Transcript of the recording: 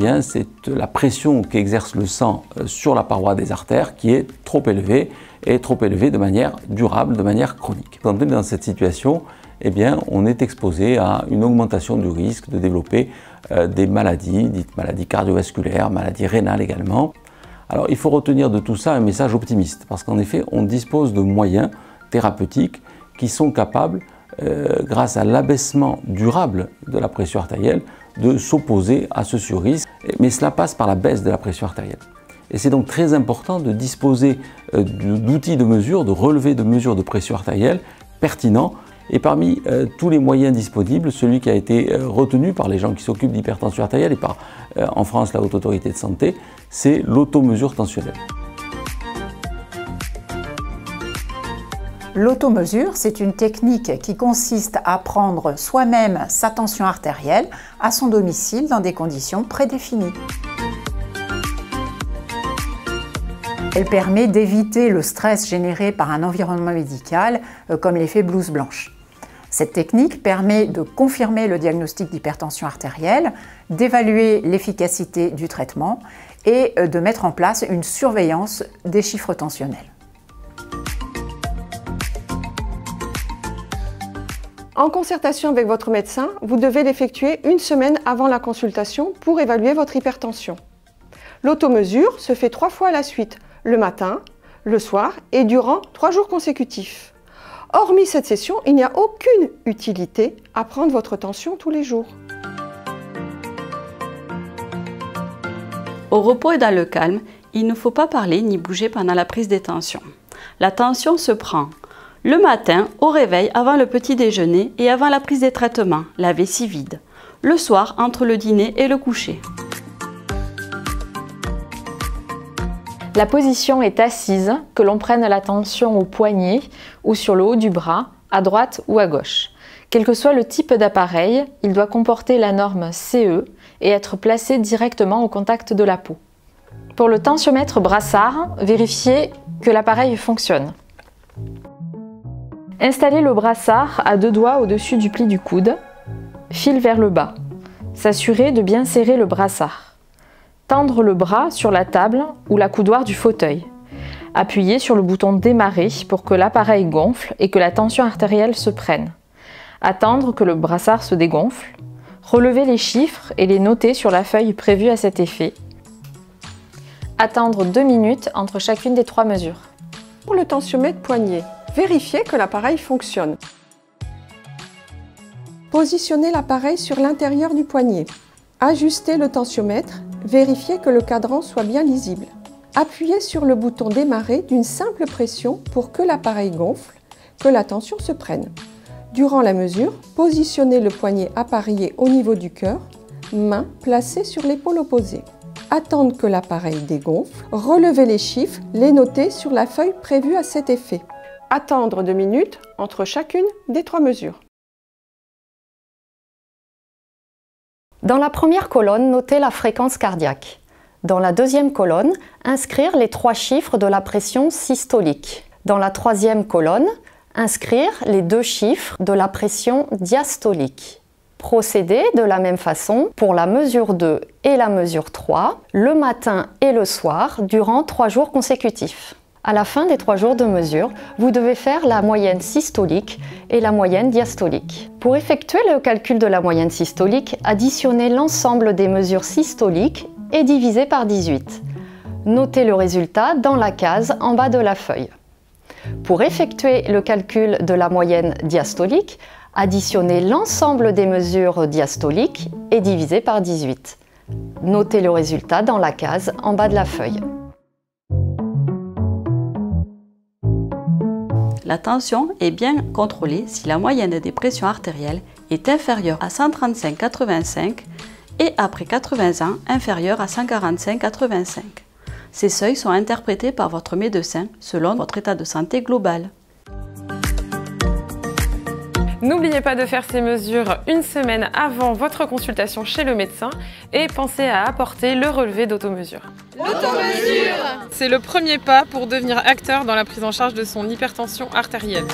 bien, c'est la pression qu'exerce le sang sur la paroi des artères qui est trop élevée, et trop élevée de manière durable, de manière chronique. Quand on est dans cette situation, eh bien, on est exposé à une augmentation du risque de développer des maladies, dites maladies cardiovasculaires, maladies rénales également. Alors il faut retenir de tout ça un message optimiste, parce qu'en effet, on dispose de moyens thérapeutiques qui sont capables, grâce à l'abaissement durable de la pression artérielle, de s'opposer à ce surrisque. Mais cela passe par la baisse de la pression artérielle. Et c'est donc très important de disposer d'outils de mesure, de relevés de mesure de pression artérielle pertinents. Et parmi tous les moyens disponibles, celui qui a été retenu par les gens qui s'occupent d'hypertension artérielle et par, en France, la Haute Autorité de Santé, c'est l'automesure tensionnelle. L'automesure, c'est une technique qui consiste à prendre soi-même sa tension artérielle à son domicile dans des conditions prédéfinies. Elle permet d'éviter le stress généré par un environnement médical comme l'effet blouse blanche. Cette technique permet de confirmer le diagnostic d'hypertension artérielle, d'évaluer l'efficacité du traitement et de mettre en place une surveillance des chiffres tensionnels. En concertation avec votre médecin, vous devez l'effectuer une semaine avant la consultation pour évaluer votre hypertension. L'automesure se fait 3 fois à la suite, le matin, le soir et durant 3 jours consécutifs. Hormis cette session, il n'y a aucune utilité à prendre votre tension tous les jours. Au repos et dans le calme, il ne faut pas parler ni bouger pendant la prise des tensions. La tension se prend le matin, au réveil, avant le petit déjeuner et avant la prise des traitements, la vessie vide. Le soir, entre le dîner et le coucher. La position est assise, que l'on prenne la tension au poignet ou sur le haut du bras, à droite ou à gauche. Quel que soit le type d'appareil, il doit comporter la norme CE et être placé directement au contact de la peau. Pour le tensiomètre brassard, vérifiez que l'appareil fonctionne. Installez le brassard à 2 doigts au-dessus du pli du coude, fil vers le bas. S'assurer de bien serrer le brassard. Tendre le bras sur la table ou la coudoir du fauteuil. Appuyez sur le bouton démarrer pour que l'appareil gonfle et que la tension artérielle se prenne. Attendre que le brassard se dégonfle. Relevez les chiffres et les noter sur la feuille prévue à cet effet. Attendre 2 minutes entre chacune des 3 mesures. Pour le tensiomètre poignet, vérifiez que l'appareil fonctionne. Positionnez l'appareil sur l'intérieur du poignet. Ajustez le tensiomètre, vérifiez que le cadran soit bien lisible. Appuyez sur le bouton démarrer d'une simple pression pour que l'appareil gonfle, que la tension se prenne. Durant la mesure, positionnez le poignet appareillé au niveau du cœur, main placée sur l'épaule opposée. Attendre que l'appareil dégonfle, relevez les chiffres, les noter sur la feuille prévue à cet effet. Attendre 2 minutes entre chacune des 3 mesures. Dans la première colonne, notez la fréquence cardiaque. Dans la deuxième colonne, inscrire les 3 chiffres de la pression systolique. Dans la troisième colonne, inscrire les 2 chiffres de la pression diastolique. Procédez de la même façon pour la mesure 2 et la mesure 3, le matin et le soir, durant 3 jours consécutifs. À la fin des 3 jours de mesure, vous devez faire la moyenne systolique et la moyenne diastolique. Pour effectuer le calcul de la moyenne systolique, additionnez l'ensemble des mesures systoliques et divisez par 18. Notez le résultat dans la case en bas de la feuille. Pour effectuer le calcul de la moyenne diastolique, additionnez l'ensemble des mesures diastoliques et divisez par 18. Notez le résultat dans la case en bas de la feuille. La tension est bien contrôlée si la moyenne des pressions artérielles est inférieure à 135/85 et après 80 ans inférieure à 145/85. Ces seuils sont interprétés par votre médecin selon votre état de santé global. N'oubliez pas de faire ces mesures une semaine avant votre consultation chez le médecin et pensez à apporter le relevé d'automesure. L'automesure! C'est le premier pas pour devenir acteur dans la prise en charge de son hypertension artérielle.